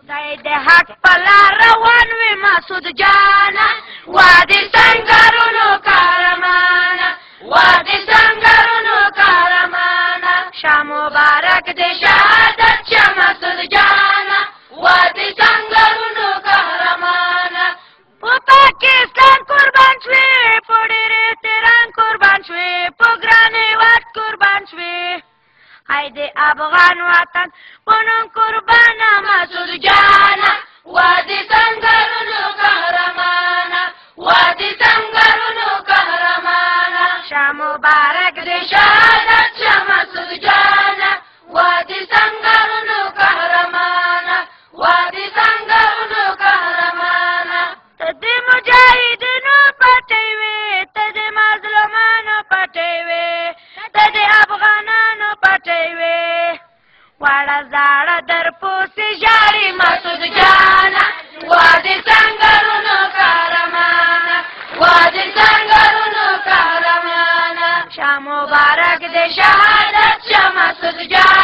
دی د حق په لار روان وي مسعود جانه وادي سنګرونو قهرمانه وادي سنګرونو قهرمانه شاه مبارک د شهادت شه مسعود جانه وادي سنګرونو قهرمانه په پاکستان قربان شوې په ډېر احترام قربان شوې په ګران هېواد قربان شوې ای د افغان وطن په نوم قربانه مسعود جانه وادي سنګرونو قهرمانه وادي سنګرونو قهرمانه شاه مبارک د شهادت شه مسعود جانه وادي سنګرونو قهرمانه وادي سنګرونو قهرمانه ته د مجاهدینو پټې وې ته د مظلومانو پټې وې ته د افغانانو پټې وې واړه زاړه در پوسې ژاړي مسعود جانه وادي سنګرونو قهرمانه وادي سنګرونو قهرمانه شاه مبارک د شهادت شه مسعود جانه